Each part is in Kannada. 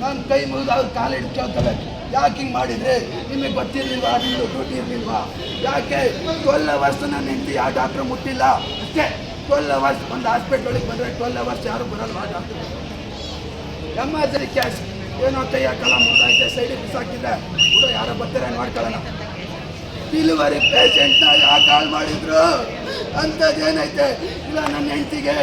ನಾನು ಕೈ ಮುಗಿದು ಅವ್ರು ಕಾಲು ಹಿಡಿದು ಕೇಳ್ಕೋಬೇಕು, ಯಾಕೆ ಹಿಂಗೆ ಮಾಡಿದರೆ ನಿಮಗೆ ಗೊತ್ತಿರಲಿಲ್ವಾ, ನಿಮ್ಮದು ಡ್ಯೂಟಿ ಇರಲಿಲ್ವಾ? ಯಾಕೆ 12 ಅವರ್ಸ್ ನನ್ನ ಹೆಂಡತಿ ಯಾವ ಡಾಕ್ಟ್ರು ಮುಟ್ಟಿಲ್ಲ ಅಷ್ಟೇ. 12 ಅವರ್ಸ್ ಒಂದು ಹಾಸ್ಪಿಟ್ಲಿಗೆ ಬಂದರೆ 12 ಅವರ್ಸ್ ಯಾರು ಬರಲ್ವಾ ಡಾಕ್ಟ್ರು? ಎಮರ್ಜೆನ್ಸಿ ಕ್ಯಾಶ್ ಏನೋ ಕೈಯ ಕಲ ಮುರಿದೈತೆ, ಸೈಡಿಗೆ ಬಿಸಾಕಿದ್ರೆ ಕೂಡ ಯಾರೋ ಬರ್ತಾರೆ ನೋಡ್ಕೊಳ್ಳೋಣ. ಡೆಲಿವರಿ ಪೇಷೆಂಟ್ನ ಯಾಕೆ ಕಾಲ್ ಮಾಡಿದ್ರು ಅಂಥದ್ದೇನೈತೆ? ಇಲ್ಲ ನನ್ನ ಹೆಂಡತಿಗೆ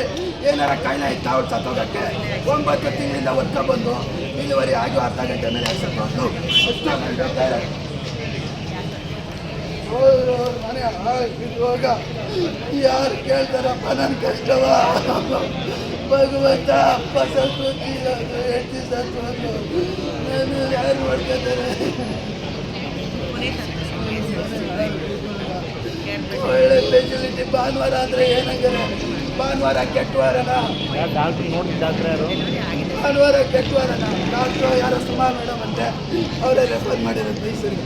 ಏನಾರ ಕಾಯಿಲೆ ಇತ್ತು, ಅವ್ರು ಸತ್ತೋಗಕ್ಕೆ 9 ತಿಂಗಳಿಂದ ಬಂದು ಡೆಲಿವರಿ ಆಗಿ ಅರ್ಧ ಗಂಟೆ ಮೇಲೆ ಸತ್ತೋದು. ಅಷ್ಟು ಹೇಳ್ತಾರೆ ಮನೆ ಇರುವಾಗ ಯಾರು ಕೇಳ್ತಾರಪ್ಪ ನನ್ನ ಕಷ್ಟವ? ಭಗವಂತ ಅಪ್ಪ ಸತ್ತೋತಿಲ್ಲ, ಹೆಂಡತಿ ಸತ್ತೋದು, ನಾನು ಯಾರು ಮಾಡ್ಕೊತಾರೆ? ಒಳ್ಳೆ ಫೆಸಿಲಿಟಿ. ಭಾನುವಾರ ಅಂದರೆ ಏನಂಗಾರೆ ಭಾನುವಾರ ಕೆಟ್ಟವಾರನ? ಭಾನುವಾರ ಕೆಟ್ಟವಾರನ? ಡಾಕ್ಟ್ರು ಯಾರೋ ಸುಮಾ ಮೇಡಮ್ ಅಂತೆ, ಅವರೇ ರೆಫರ್ ಮಾಡಿರೋದು ಮೈಸೂರಿಗೆ.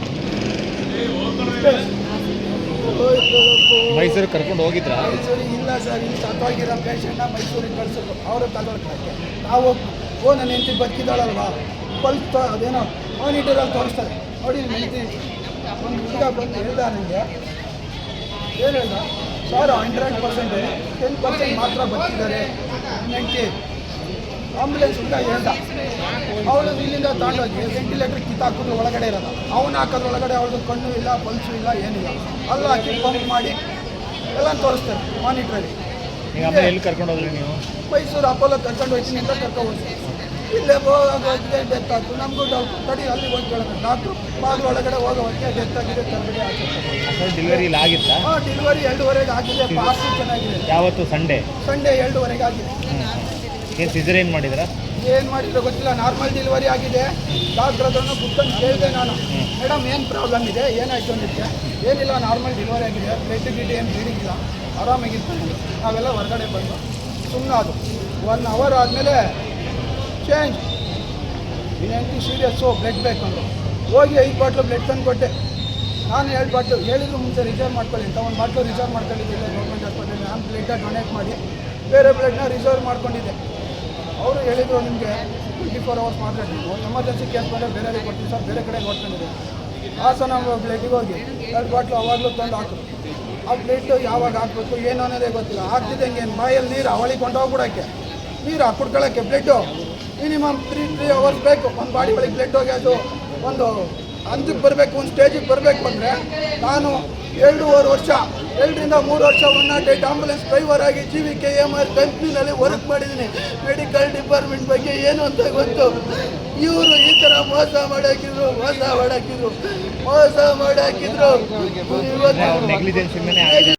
ಮೈಸೂರಿಗೆ ಕರ್ಕೊಂಡು ಹೋಗಿದ್ರ? ಮೈಸೂರಿಗೆ ಇಲ್ಲ ಸರ್, ಇಲ್ಲಿ ಸತ್ತೋಗಿರೋ ಪೇಷಂಟ್ನ ಮೈಸೂರಿಗೆ ಕಳ್ಸೋದು, ಅವರು ತಗೊಳ್ತಾರೆ. ನಾವು ನನ್ನ ಹೆಂಡತಿ ಬದುಕಿದ್ದಾಳಲ್ವಾ, ಪಲ್ಸ್ ಅದೇನೋ ಮಾನಿಟರಲ್ಲಿ ತೋರಿಸ್ತಾರೆ. ನೋಡಿ ನಿಮ್ಮ ಹೆಂಡತಿ ಒಂದು ಹುಡುಗ ಬಂದು ಹೇಳ್ದ ನನಗೆ, ಏನು ಹೇಳ್ದ ಸರ್, 100% 10% ಮಾತ್ರ ಬದುಕಿದ್ದಾರೆ ಹೆಂಡತಿ. ಆಂಬುಲೆನ್ಸ್ ಹುಡುಗ ಹೇಳ್ದ, ಅವಳು ಇಲ್ಲಿಂದ ತಗೊಂಡೋಗಿ ವೆಂಟಿಲೇಟರ್ ಕಿತ್ತಾಕಿದ್ರು, ಒಳಗಡೆ ಇರೋದು ಅವನು ಹಾಕೋದು, ಒಳಗಡೆ ಅವಳದು ಕಣ್ಣು ಇಲ್ಲ, ಪಲ್ಸು ಇಲ್ಲ, ಏನಿಲ್ಲ. ಅಲ್ಲ ಹಾಕಿ ಪಂಪ್ ಮಾಡಿ ಎಲ್ಲ ತೋರಿಸ್ತಾರೆ ಮಾನಿಟ್ರಲ್ಲಿ. ಎಲ್ಲಿ ಕರ್ಕೊಂಡು ಹೋದ್ರಿ ನೀವು? ಮೈಸೂರು ಅಪೋಲೋ ಕರ್ಕೊಂಡು ಹೋಗ್ತೀನಿ ಅಂತ ಕರ್ಕೊಂಡು ಇಲ್ಲೇ ಹೋಗೋಕ್ಕೆ ಡೆತ್ ಆಯ್ತು. ನಮಗೂ ಡೌಟ್, ತಡಿ ಅಲ್ಲಿ ಹೋಗಿ ಕೇಳೋಣ. ಡಾಕ್ಟ್ರು ಬಾಗಿಲು ಒಳಗಡೆ ಹೋಗೋ ಹೊತ್ತಿಗೆ ಡೆತ್ ಆಗಿದೆ, ತರಬೇಡಿ ಆಗ್ತದೆ. ಡೆಲಿವರಿ ಆಗಿತ್ತಾ? ಹಾಂ, ಡೆಲಿವರಿ 2:30 ಆಗಿದೆ. ಪಾಸು ಚೆನ್ನಾಗಿದೆ. ಯಾವತ್ತು? ಸಂಡೇ 2:30 ಆಗಿದೆ. ಏನು ಸಿಸೇರಿಯನ್ ಮಾಡಿದ್ರಾ? ಏನು ಮಾಡಿದ್ರು ಗೊತ್ತಿಲ್ಲ, ನಾರ್ಮಲ್ ಡೆಲಿವರಿ ಆಗಿದೆ. ಡಾಕ್ಟ್ರ್ ಹತ್ರನೂ ಕುತ್ಕೊಂಡು ಕೇಳಿದೆ ನಾನು, ಮೇಡಮ್ ಏನು ಪ್ರಾಬ್ಲಮ್ ಇದೆ, ಏನಾಯಿತು ಅಂದಿದ್ದೆ. ಏನಿಲ್ಲ, ನಾರ್ಮಲ್ ಡೆಲಿವರಿ ಆಗಿದೆ, ಬ್ಲಡ್ ಗಿಡ್ ಏನು ಬ್ಲೀಡಿಂಗ್ ಇಲ್ಲ, ಆರಾಮಾಗಿರ್ತೀವಿ. ನಾವೆಲ್ಲ ಹೊರಗಡೆ ಬಂದು ಸುಮ್ಮನೆ ಅದು 1 ಅವರ್ ಆದಮೇಲೆ ಚೇಂಜ್. ಇನ್ನೆಂಟಿ ಸೀರಿಯಸ್ಸು, ಬ್ಲಡ್ ಬೇಕು ಅಂದರು. ಹೋಗಿ 5 ಬಾಟ್ಲು ಬ್ಲಡ್ ತಂದು ಕೊಟ್ಟೆ. ನಾನು 2 ಬಾಟ್ಲು ಹೇಳಿದ್ರು ಮುಂಚೆ ರಿಸರ್ವ್ ಮಾಡ್ಕೊಳ್ಳಿ ಅಂತ. 1 ಬಾಟ್ಲು ರಿಸರ್ವ್ ಮಾಡ್ಕೊಂಡಿದ್ದಿಲ್ಲ ಗೌರ್ಮೆಂಟ್ ಹಾಸ್ಪಿಟಲ್. ನಾನು ಬ್ಲಡ್ನ ಡೊನೇಟ್ ಮಾಡಿ ಬೇರೆ ಬ್ಲಡ್ನ ರಿಸರ್ವ್ ಮಾಡ್ಕೊಂಡಿದ್ದೆ. ಅವರು ಹೇಳಿದರು, ನಿಮಗೆ 24 ಅವರ್ಸ್ ಮಾತ್ರ ನೀವು ಎಮರ್ಜೆನ್ಸಿ ಕೇಸ್ ಬಂದರೆ ಬೇರೆಯವ್ರಿಗೆ ಕೊಡ್ತೀವಿ ಸರ್, ಬೇರೆ ಕಡೆ ನೋಡ್ಕೊಂಡಿದ್ದೆ. ಹಾಸನ ಬ್ಲಡ್ಡಿಗೆ ಹೋಗಿ 2 ಬಾಟ್ಲು ಅವಾಗಲೂ ತಂದು ಹಾಕಿದ್ರು. ಆ ಬ್ಲಡ್ ಯಾವಾಗ ಹಾಕಬೇಕು ಏನು ಅನ್ನೋದೇ ಗೊತ್ತಿಲ್ಲ. ಹಾಕ್ತಿದ್ದಂಗೆ ಬಾಯಲ್ಲಿ ನೀರು ಅವಳಿಗೆ ಕೊಂಡೋಗ್ಬಿಡೋಕ್ಕೆ, ನೀರು ಕುಡ್ಕೊಳ್ಳೋಕ್ಕೆ ಬ್ಲಡ್ಡು ಮಿನಿಮಮ್ 3 ಅವರ್ಸ್ ಬೇಕು. ಒಂದು ಬಾಡಿ ಒಳಗೆ ಬ್ಲಡ್ ಹೋಗಿ ಅದು ಒಂದು ಹಂತಕ್ಕೆ ಬರಬೇಕು, ಒಂದು ಸ್ಟೇಜಿಗೆ ಬರಬೇಕು ಅಂದರೆ ನಾನು 2.5 ವರ್ಷ 2 ರಿಂದ 3 ವರ್ಷ 108 ಆಂಬುಲೆನ್ಸ್ ಡ್ರೈವರ್ ಆಗಿ GVKMR ಕಂಪ್ನಿನಲ್ಲಿ ವರ್ಕ್ ಮಾಡಿದ್ದೀನಿ. ಮೆಡಿಕಲ್ ಡಿಪಾರ್ಟ್ಮೆಂಟ್ ಬಗ್ಗೆ ಏನು ಅಂತ ಗೊತ್ತು. ಇವರು ಈ ಥರ ಮೋಸ ಮಾಡಾಕಿದ್ರು. ನೆಗ್ಲಿಜೆನ್ಸ್